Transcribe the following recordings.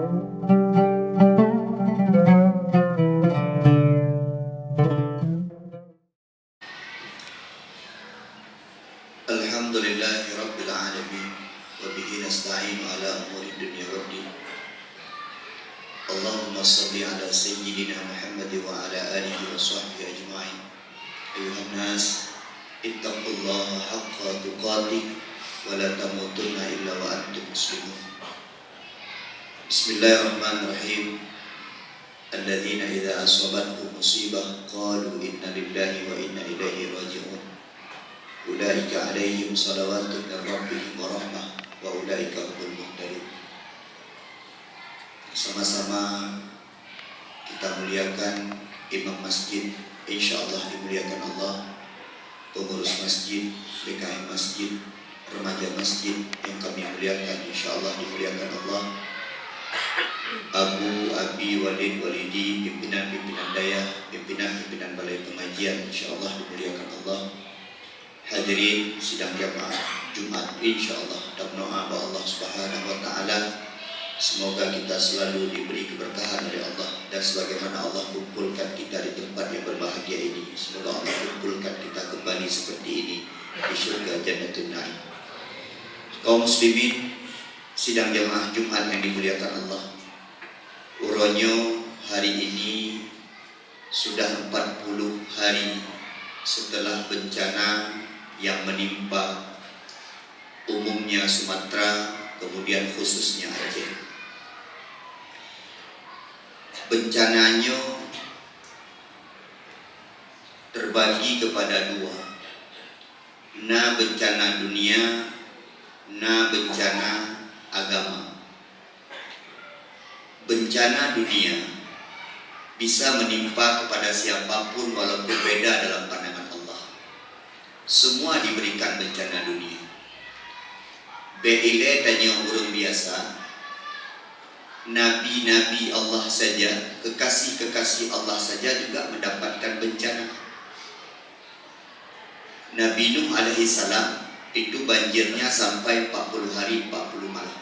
Alhamdulillahirabbil alamin wa bihi nasta'inu ala umuri dunya waddin. Allahumma shalli ala sayyidina Muhammad wa ala alihi wa sahbihi ajma'in. Ayuhan nas, ittaqullaha haqqa tuqatih wa la tamutunna illa wa antum muslimun. Bismillahirrahmanirrahim. Alladzina idza asabathum musibah qalu inna lillahi wa inna ilaihi raji'un. Ulaika alaihim salawatun min rabbihim wa rahmah wa ulaika humul muhtadun. Sama-sama kita muliakan imam masjid, insyaallah dimuliakan Allah, pengurus masjid, DKM masjid, remaja masjid yang kami muliakan, insyaallah dimuliakan Allah. Abu, Abi, Walid, Walidi, pimpinan-pimpinan daya, pimpinan-pimpinan balai pengajian, insyaallah dimuliakan Allah. Hadirin sidang jamaah Jumat, insyaallah dan doa Allah Subhanahu wa taala, semoga kita selalu diberi keberkahan oleh Allah, dan sebagaimana Allah kumpulkan kita di tempat yang berbahagia ini, semoga Allah kumpulkan kita kembali seperti ini di surga Jannatul Naim. Kaum muslimin sidang jamaah Jumat yang dimuliakan Allah, uronyo hari ini sudah 40 hari setelah bencana yang menimpa umumnya Sumatera, kemudian khususnya Aceh. Bencananya terbagi kepada dua, na bencana dunia, na bencana agama. Bencana dunia bisa menimpa kepada siapapun walaupun beda dalam pandangan Allah. Semua diberikan bencana dunia. Beile tanya orang biasa, nabi-nabi Allah saja, kekasih-kekasih Allah saja juga mendapatkan bencana. Nabi Nuh alaihi salam itu banjirnya sampai 40 hari 40 malam.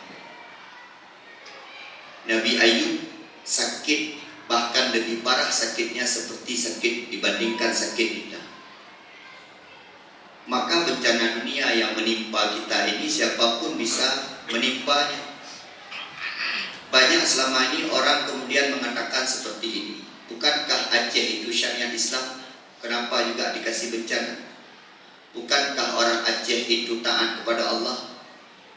Nabi Ayub sakit, bahkan lebih parah sakitnya seperti sakit dibandingkan sakit kita. Maka bencana dunia yang menimpa kita ini siapapun bisa menimpanya. Banyak selama ini orang kemudian mengatakan seperti ini, bukankah Aceh itu syariat Islam? Kenapa juga dikasih bencana? Bukankah orang Aceh itu taat kepada Allah?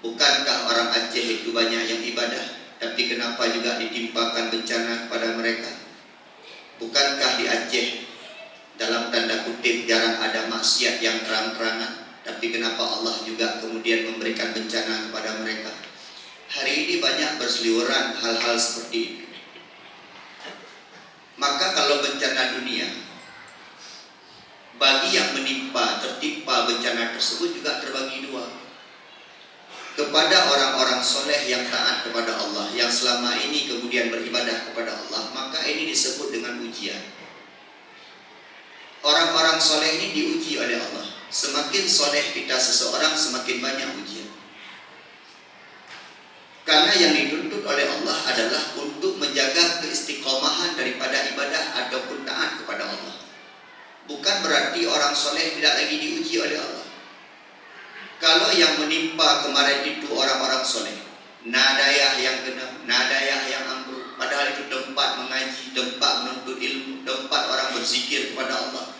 Bukankah orang Aceh itu banyak yang ibadah? Tapi kenapa juga ditimpakan bencana kepada mereka? Bukankah di Aceh dalam tanda kutip jarang ada maksiat yang terang-terangan, tapi kenapa Allah juga kemudian memberikan bencana kepada mereka? Hari ini banyak berseliweran hal-hal seperti itu. Maka kalau bencana dunia, bagi yang tertimpa bencana tersebut juga terbagi dua. Kepada orang-orang soleh yang taat kepada Allah, yang selama ini kemudian beribadah kepada Allah, maka ini disebut dengan ujian. Orang-orang soleh ini diuji oleh Allah. Semakin soleh kita seseorang, semakin banyak ujian. Karena yang dituntut oleh Allah adalah untuk menjaga keistiqomahan daripada ibadah ataupun taat kepada Allah. Bukan berarti orang soleh tidak lagi diuji oleh Allah. Kalau yang menimpa kemarin itu orang-orang soleh, nadayah yang kena, nadayah yang ambruk, padahal itu tempat mengaji, tempat menuntut ilmu, tempat orang berzikir kepada Allah.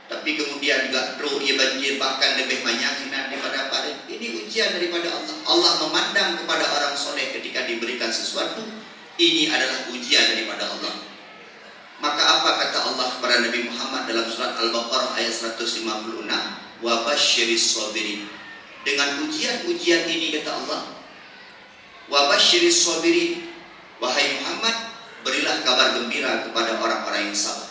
Tapi kemudian juga ia banjir, bahkan lebih banyak daripada pada. Ini ujian daripada Allah. Allah memandang kepada orang soleh ketika diberikan sesuatu, ini adalah ujian daripada Allah. Maka apa kata Allah kepada Nabi Muhammad dalam surat Al-Baqarah ayat 156? Wa basyiris sabirin. Dengan ujian-ujian ini kata Allah, wa basyiris sabirin, wahai Muhammad, berilah kabar gembira kepada orang-orang yang sabar.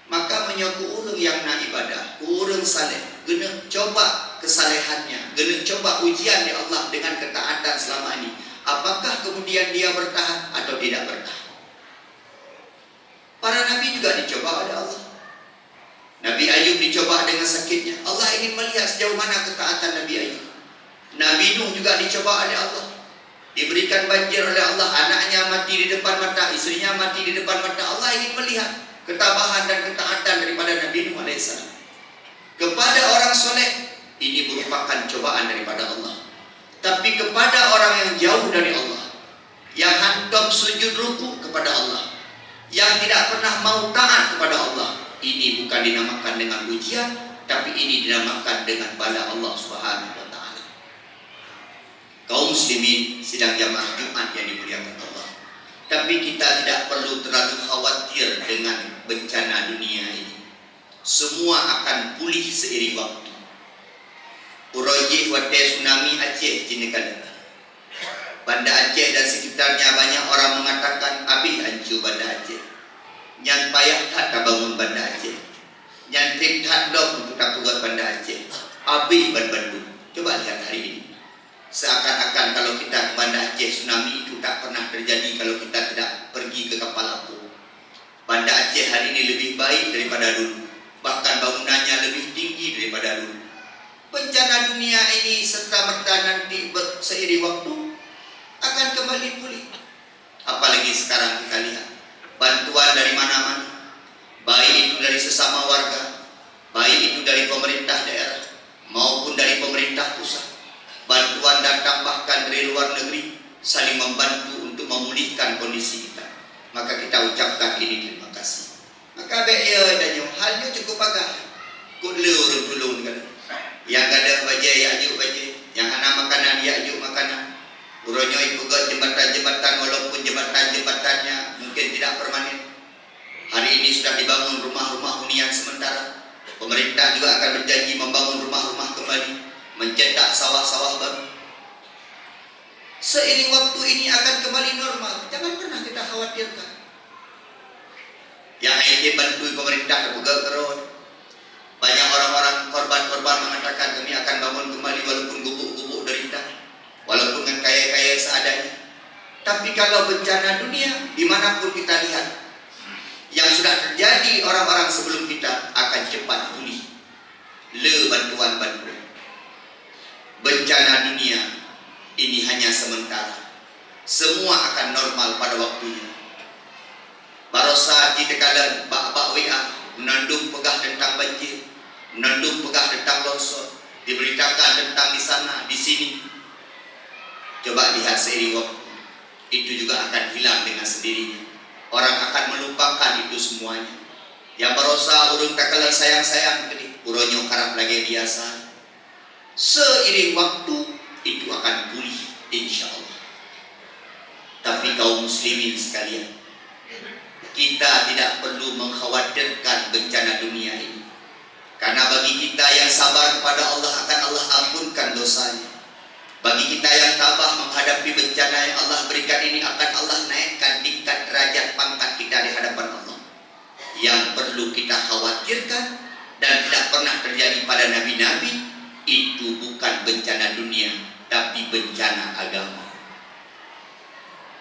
Maka menyoku urang yang nak ibadah, urang saleh, kena coba kesalehannya, kena coba ujian ya Allah dengan ketaatan selama ini. Apakah kemudian dia bertahan atau tidak bertahan? Para nabi juga dicoba oleh Allah. Nabi Ayub dicoba dengan sakitnya. Allah ingin melihat sejauh mana ketaatan Nabi Ayub. Nabi Nuh juga dicoba oleh Allah. Diberikan banjir oleh Allah, anaknya mati istrinya mati di depan mata Allah, ingin melihat ketabahan dan ketaatan daripada Nabi Nuh AS. Kepada orang soleh, ini merupakan cobaan daripada Allah. Tapi kepada orang yang jauh dari Allah, yang hantam sujud ruku kepada Allah, yang tidak pernah mau taat kepada Allah, ini bukan dinamakan dengan ujian, tapi ini dinamakan dengan bala Allah Subhanahu wa taala. Kaum muslimin sidang jamaah Jumat yang dimuliakan Allah. Tapi kita tidak perlu terlalu khawatir dengan bencana dunia ini. Semua akan pulih seiring waktu. Urojih wate tsunami Aceh jinekan. Banda Aceh dan sekitarnya banyak orang mengatakan habis hancur Banda Aceh. Yang payah tak bangun Banda Aceh. Yang trik tak dok untuk tak buat Banda Aceh. Habis Bandung. Coba lihat hari ini. Seakan-akan kalau kita ke Banda Aceh, tsunami itu tak pernah terjadi kalau kita tidak pergi ke kapal apung. Banda Aceh hari ini lebih baik daripada dulu. Bahkan bangunannya lebih tinggi daripada dulu. Bencana dunia ini serta merta nanti seiring waktu akan kembali pulih. Apalagi sekarang kita lihat bantuan dari mana-mana, baik itu dari sesama warga, baik itu dari pemerintah daerah maupun dari pemerintah pusat. Bantuan datang bahkan dari luar negeri, saling membantu untuk memulihkan kondisi kita. Maka kita ucapkan ini terima kasih. Maka ya dan yang halnya cukup agak kudle urut tulung kan. Yang ada baja ya ajuk baja, yang ana makanan ya ajuk makanan. Uronyo ibu got jembatan-jembatan walaupun jembatan-jembatannya mungkin tidak permanen. Hari ini sudah dibangun rumah-rumah hunian sementara. Pemerintah juga akan berjanji membangun rumah-rumah kembali, mencetak sawah-sawah baru. Seiring waktu ini akan kembali normal. Jangan pernah kita khawatirkan. Yang ini bantu pemerintah buka kerod. Banyak orang-orang korban-korban mengatakan kami akan bangun kembali walaupun gubuk-gubuk derita, walaupun dengan kaya-kaya seadanya. Tapi kalau bencana dunia dimanapun kita lihat, yang sudah terjadi orang-orang sebelum kita akan cepat pulih. Bantuan-bantuan. Bencana dunia ini hanya sementara. Semua akan normal pada waktunya. Barosa ditekalan bak-bak WA menandung pegah tentang banjir, menandung pegah tentang longsor, diberitakan tentang di sana, di sini. Coba lihat seiring waktu, itu juga akan hilang dengan sendirinya. Orang akan melupakan itu semuanya. Yang barosa urung takalan sayang-sayang gede, uronyo karap lagi biasa. Seiring waktu itu akan pulih insya Allah. Tapi kaum muslimin sekalian, kita tidak perlu mengkhawatirkan bencana dunia ini. Karena bagi kita yang sabar kepada Allah akan Allah ampunkan dosanya. Bagi kita yang tabah menghadapi bencana yang Allah berikan ini akan Allah naikkan tingkat derajat pangkat kita di hadapan Allah. Yang perlu kita khawatirkan dan tidak pernah terjadi pada nabi-nabi, itu bukan bencana dunia, tapi bencana agama.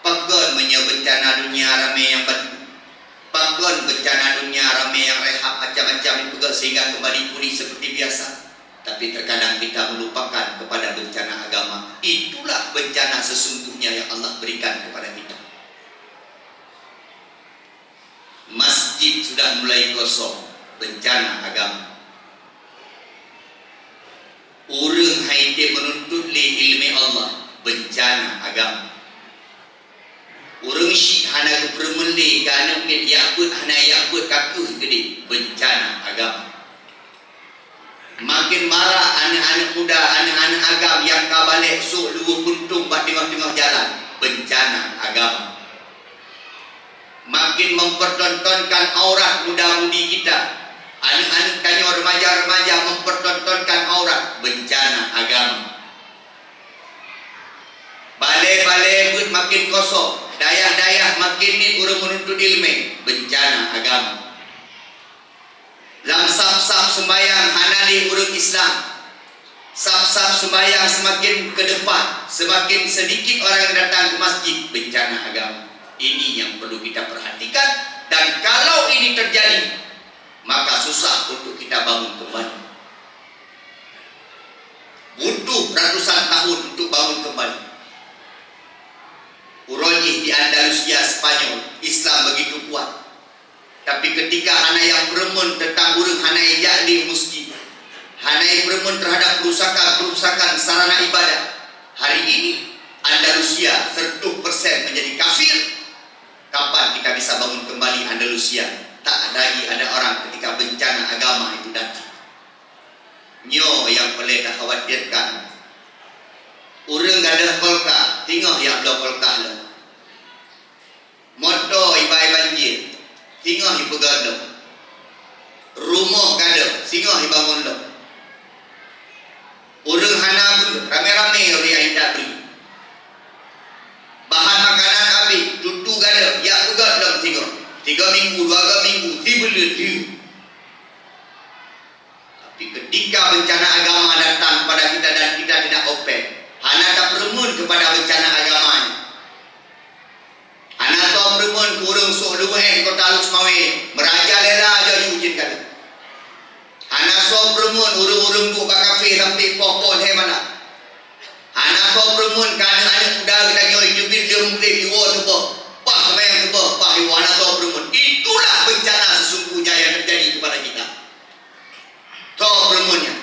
Pagon bencana dunia ramai yang bantu. Pagon bencana dunia ramai yang rehat macam-macam itu sehingga kembali pulih seperti biasa. Tapi terkadang kita melupakan kepada bencana agama. Itulah bencana sesungguhnya yang Allah berikan kepada kita. Masjid sudah mulai kosong, bencana agama. Urang haite menuntut li ilmi Allah, bencana agama. Urang syik hana kepermeli kana mit yakut hana yakut kakuh gede, bencana agama. Makin marah anak-anak muda, anak-anak agam yang kabalik sok luar puntung bat tengah-tengah jalan, bencana agama. Makin mempertontonkan aurat muda-mudi kita, anak-anak kanyo remaja-remaja mempertontonkan aurat, bencana agama. Balai-balai but makin kosong, dayah-dayah makin ni urang menuntut ilmu, bencana agama. Dalam sab-sab sembahyang hanali urang Islam, sab-sab sembahyang semakin ke depan, semakin sedikit orang yang datang ke masjid, bencana agama. Ini yang perlu kita perhatikan. Dan kalau ini terjadi, maka susah untuk kita bangun kembali. Butuh ratusan tahun untuk bangun kembali. Urojih di Andalusia, Spanyol, Tapi ketika hana yang beremun tentang urang hanai ja'li muski, hanai beremun terhadap kerusakan sarana ibadah, hari ini Andalusia 100% menjadi kafir. Kapan kita bisa bangun kembali Andalusia? Tak lagi ada orang ketika bencana agama itu datang. Nyo yang boleh dah khawatirkan. Urang gadah kolka, tinggal yang belah kolka lo. Motor ibai banjir, tinggal ipegang lo. Rumah gadah, tinggal ibangun lo. Urang hana pun rame-rame orang yang tidak beri. Bahan makanan habis, tutu gadah, ya pegang lo tinggal. 3 minggu, 2 minggu, tiba-tiba. Tapi ketika bencana agama datang kepada kita dan kita tidak open, hana tak beremun kepada bencana agamanya. Hana tak beremun kurung sok luhen kota halus mawe, merajalela jaju ujin kata. Hana sok beremun urung-urung bu bakafe sampai pohon he mana. Hana tak beremun kerana anak muda kita nyoi jubir dia mungkin diwa sebab. Pah kebayang sebab, pah hana tak beremun. Itulah bencana sesungguhnya yang terjadi kepada kita. Tak beremunnya.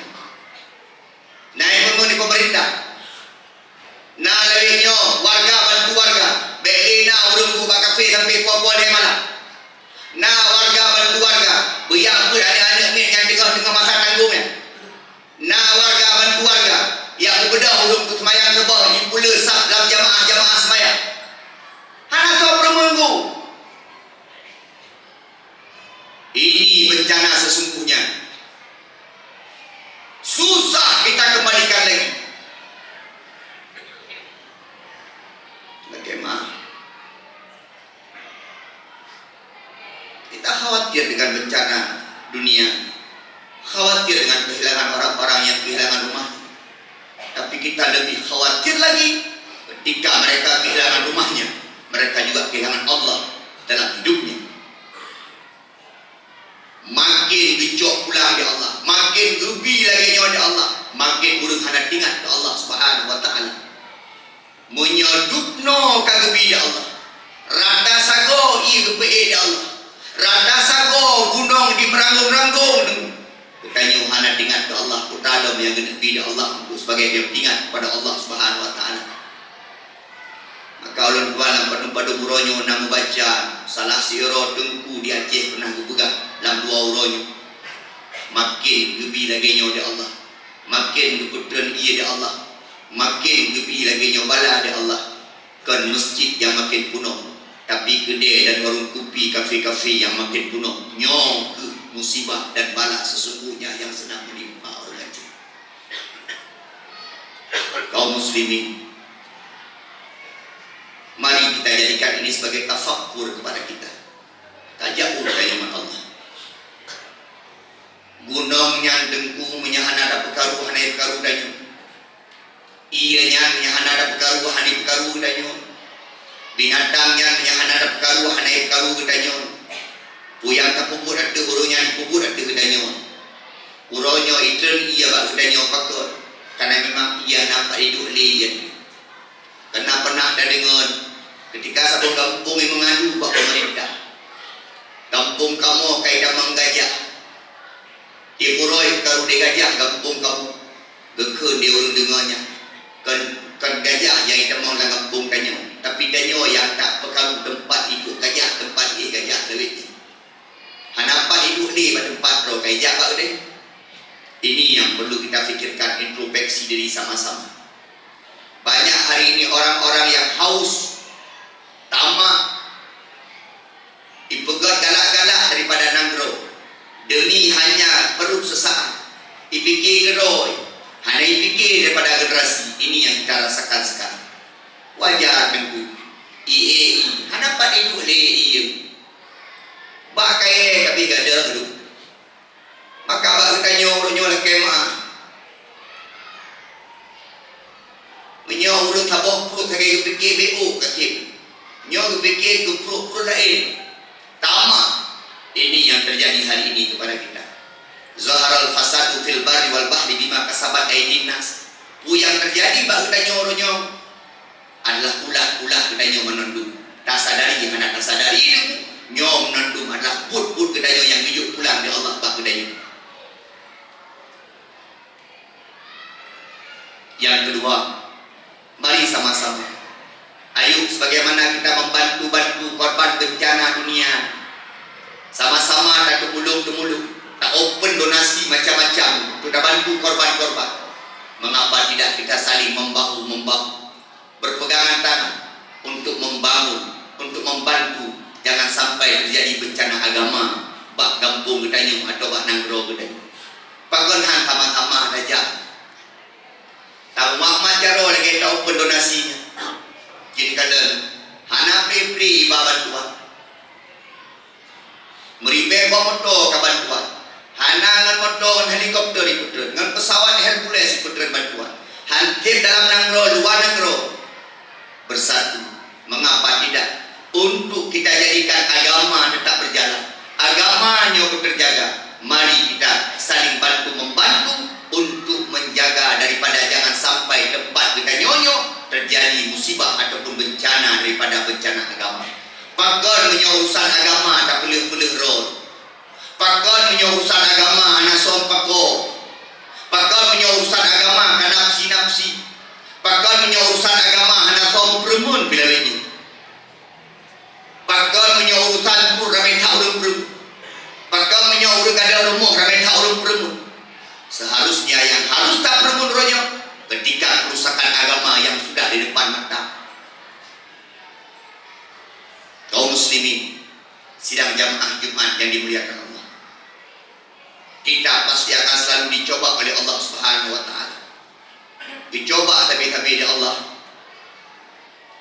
Naik beremun di pemerintah. Nah lainnya warga bantu warga. Belina urung ku bakafe sampai pohon he mana. Nah warga bantu warga. Biar pun anak-anak ni yang tengah masa tanggungnya. Nah warga bantu warga. Yang bedah urung tu semayang sebab ni pula sah dalam jamaah semayang. Hana kau berminggu. Ini bencana sesungguhnya. Susah kita kembalikan lagi. Bagaimana? Kita khawatir dengan bencana dunia. Khawatir dengan kehilangan orang-orang yang kehilangan rumah. Tapi kita lebih khawatir lagi ketika mereka kehilangan rumahnya. Mereka juga kehilangan Allah dalam hidupnya. Makin gejok pulang di Allah, makin gebi lagi nyawa di Allah, makin urung hana tingat ke Allah Subhanahu wa taala. Menyodupno kagebi di Allah. Rata sago i gepe di Allah. Rata sago gunung di meranggung-ranggung. Katanya hana tingat ke Allah Taala yang gebi di Allah sebagai dia tingat kepada Allah Subhanahu wa taala. Maka ulun kualam pada uronyo nak membaca salah siro tengku di Aceh pernah kupegang dalam 2 uronyo. Makin gebi lagi nyo di Allah, makin keputran ia di Allah, makin gebi lagi nyo bala di Allah. Kan masjid yang makin penuh, tapi kedai dan warung kopi, kafe-kafe yang makin penuh. Nyo ke musibah dan bala sesungguhnya yang sedang menimpa orang Aceh. Kaum muslimin, mari kita jadikan ini sebagai tafakkur kepada kita. Tajauh dari Allah. Gunung yang dengku menyahan ada pekaru hanai pekaru danyo. Ianya menyahan ada pekaru hanai pekaru danyo. Binatangnya menyahan ada pekaru hanai pekaru danyo. Puyang kapupur ada uronya dipupur ada danyo. Uronyo itren ia bak danyo pakor. Karena memang ia nampak hidup liyan. Karena pernah ada dengar ketika satu kampung yang mengadu buat pemerintah. Kampung kamu kaya damang gajah. Dia kuroi karu dia gajah kampung kamu. Gekun dia urung dengarnya. Kan gajah yang kita mau dalam kampung danyo. Tapi danyo yang tak pekaru tempat hidup gajah, tempat dia gajah lebih. Hanapan hidup ni pada tempat roh gajah bak deh. Ini yang perlu kita fikirkan, introspeksi diri sama-sama. Banyak hari ini orang-orang yang haus, tamak, dipegat galak-galak daripada nanggro. Demi hanya perut sesaat, dipikir geroi, hanya dipikir daripada generasi. Ini yang kita rasakan sekarang. Wajar nengku, IAI, hanya pada ibu IAI. Bakai tapi gada dulu. Maka bak tanya lah kemah. Menyaw urut tabok perut kaya fikir BO kecil. Nyaw fikir ke perut lain. Tamak. Ini yang terjadi hari ini kepada kita. Zaharal fasadu fil barri wal bahri bima kasabat aydin nas. Yang terjadi bak nyaw adalah ulah-ulah kita nyaw menunduk. Tak sadari, anak tak sadari. Nyom nandum adalah put-put kedayo yang hidup pulang di Allah bak kedayo. Yang kedua, mari sama-sama ayo sebagaimana kita membantu-bantu korban bencana dunia, sama-sama tak temulung-temulung, tak open donasi macam-macam untuk bantu korban-korban. Mengapa tidak kita saling membahu-membahu, berpegangan tangan untuk membangun, untuk membantu. Jangan sampai terjadi bencana agama bak kampung gedanyum atau bak nanggro gedanyum. Pagonhan sama-sama saja. Tahu Muhammad Jaro lagi tahu pendonasinya. Jadi kata hana pri bantuan. Meribe motor ke bantuan. Hana ngan motor helikopter ikut ngan pesawat Hercules ikut bantuan. Hancur dalam nanggro, luar nanggro. Bersatu. Mengapa tidak? Untuk kita jadikan agama tetap berjalan, agamanya terjaga. Mari kita saling bantu-membantu untuk menjaga daripada jangan sampai tempat kita nyonyo terjadi musibah ataupun bencana daripada bencana agama. Pakar menyurusan agama tak pelih-pelih roh. Pakar menyurusan agama anak sompako. Pakar menyurusan agama kan nafsi-nafsi. Pakar menyurusan agama anak sompremun bila ini. Pakar menyurusan pun ramai tak orang perempuan. Pakar menyuruh ada rumah ramai tak orang perempuan. Seharusnya yang harus tak perempuan rohnya ketika kerusakan agama yang sudah di depan mata. Kaum muslimin sidang jamaah Jumat yang dimuliakan Allah, kita pasti akan selalu dicoba oleh Allah Subhanahu wa taala. Dicoba tapi di Allah.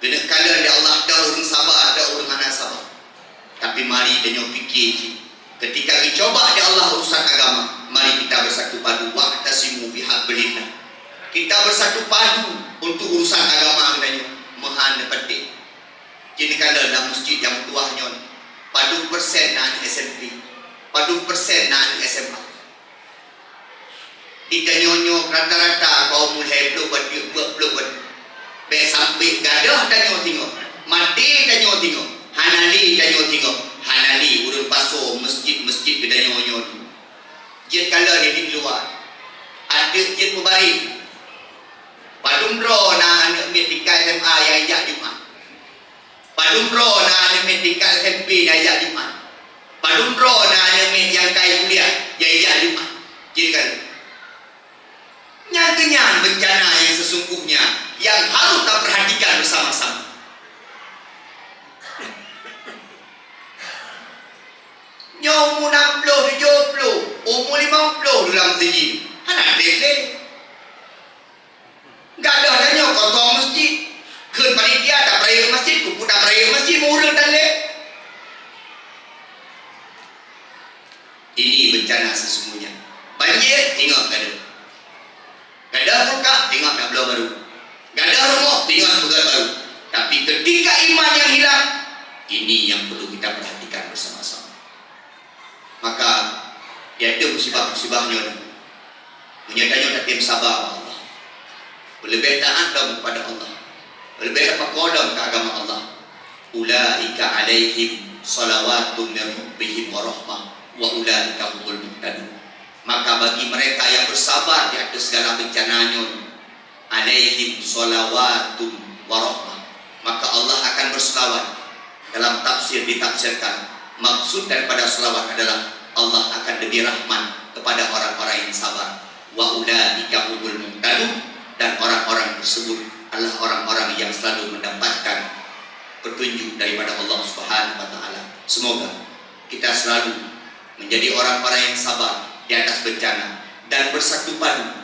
Bila kala di Allah ada orang sabar, ada orang mana sabar. Tapi mari denyo fikir ketika dicoba di Allah urusan agama, mari kita bersatu padu wa'tasimu bihablillah. Kita bersatu padu untuk urusan agama denyo mahan penting. Jadi kala dalam masjid yang tuahnya padu persen nak SMP, padu persen nak SMA. Kita nyonyo rata-rata kaum mulai belum sampai gadah dan tengok mati dan tengok hanali dan tengok hanali urun paso masjid-masjid dan tengok jet kala dia di luar ada jet mubarik padumro na anak metika SMA yang ajak Jumat, padumro na anak metika SMP yang ajak Jumat, padumro na anak yang kai kuliah yang ajak Jumat. Jadi kan nyatanya bencana yang sesungguhnya yang harus kita perhatikan bersama-sama. Umur 60, 70, umur 50 dalam segi. Anak dek. Gak ada adanya kosong masjid. Kun panitia tak peraya masjid, kupu tak peraya masjid, murah dan lek. Ini bencana sesungguhnya. Banjir, tengok gak ada. Gak ada buka, tengok nak belah baru. Gak ada rumah, tengok pegat baru. Tapi ketika iman yang hilang, ini yang perlu kita perhatikan bersama-sama. Maka ada musibah-musibahnya. Menyadanya tak tim sabar Allah. Lebih taat kepada Allah. Lebih berkodam ke agama Allah. Ulaika alaihim salawatun min rabbihim wa rahmah wa ulaika humul muhtadun. Maka bagi mereka yang bersabar di atas segala bencananya, alaihim salawatun wa rahmah, maka Allah akan berselawat. Dalam tafsir ditafsirkan, maksud daripada selawat adalah Allah akan lebih rahmat kepada orang-orang yang sabar. Wa ulaika humul muhtadun, dan orang-orang tersebut adalah orang-orang yang selalu mendapatkan petunjuk daripada Allah Subhanahu wa taala. Semoga kita selalu menjadi orang-orang yang sabar di atas bencana dan bersatu padu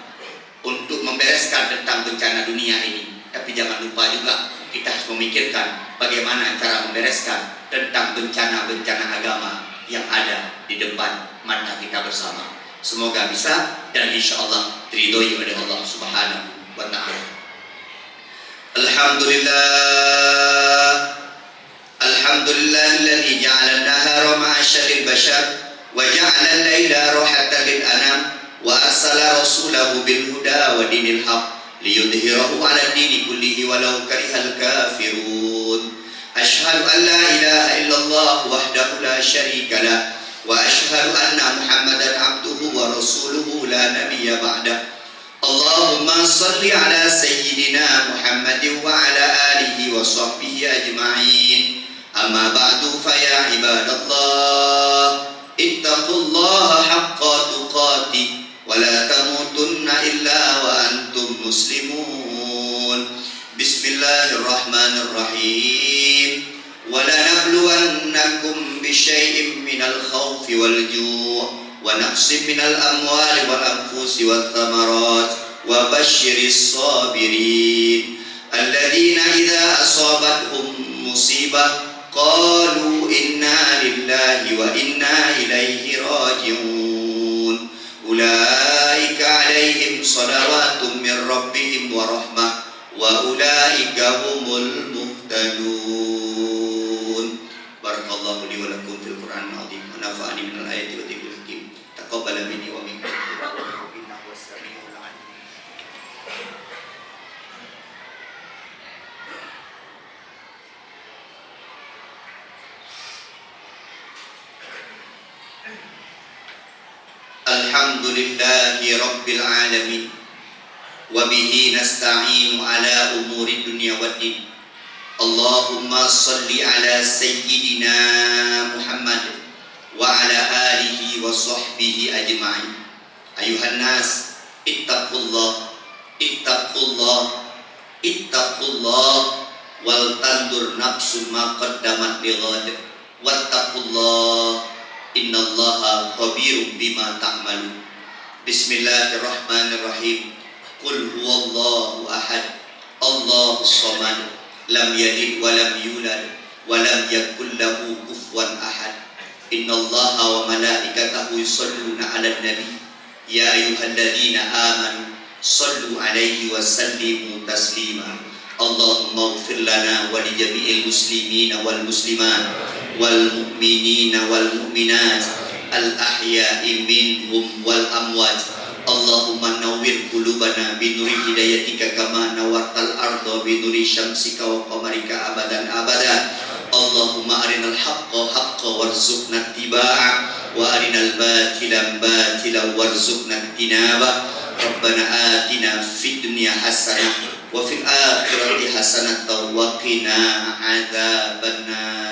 untuk membereskan tentang bencana dunia ini. Tapi jangan lupa juga kita harus memikirkan bagaimana cara membereskan tentang bencana-bencana agama yang ada di depan mata kita bersama. Semoga bisa dan insyaAllah diridhoi oleh Allah Subhanahu wa ta'ala. Alhamdulillahilladzi ja'ala an-nahara ma'asyan lil bashar wa ja'ala al-laila rahatan lil anam wa arsala rasulahu bil huda wa dinil haq liyudhhirahu 'ala ad-dini kullihi walau karihal kafirun. Asyhadu an la ilaha illallah wahdahu la لا شريك له وأشهد أن محمدا عبده ورسوله لا نبي بعده اللهم صل على سيدنا محمد وعلى آله وصحبه أجمعين أما بعد فيا عباد الله اتقوا الله حق تقاته ولا تموتن إلا وأنتم مسلمون بسم الله الرحمن الرحيم ولنبلونكم بشيء من الخوف والجوع ونقص من الأموال والأنفس والثمرات وبشر الصابرين الذين إذا أصابتهم مصيبة قالوا إنا لله وإنا إليه راجعون أولئك عليهم صلوات من ربهم ورحمة وأولئك هم المهتدون بارك الله لي ولكم في القرآن العظيم ونفعني من الآيات والذكر الحكيم تقبل مني ومنكم إنه هو السميع العليم الحمد لله رب العالمين وبه نستعين على أمور الدنيا والدين اللهم صل على سيدنا محمد وعلى آله وصحبه أجمعين أيها الناس اتقوا الله اتقوا الله اتقوا الله ولتنظر نفس ما قدمت لغد واتقوا الله إن الله خبير بما تعملون بسم الله الرحمن الرحيم قل هو الله أحد الله الصمد لم يلد ولم يولد ولم يكن له كفوا أحد إن الله وملائكته يصلون على النبي يا أيها الذين آمنوا صلوا عليه وسلموا تسليما اللهم اغفر لنا ولجميع المسلمين والمسلمات والمؤمنين والمؤمنات الأحياء منهم والأموات اللهم نور قلوبنا بنور هدايتك كما نورت الأرض بنور شمسك وقمرك أبدا أبدا اللهم أرنا الحق حقا وارزقنا اتباعه وأرنا الباطل باطلا وارزقنا اجتنابه ربنا آتنا في الدنيا حسنة وفي الآخرة حسنة وقنا عذاب النار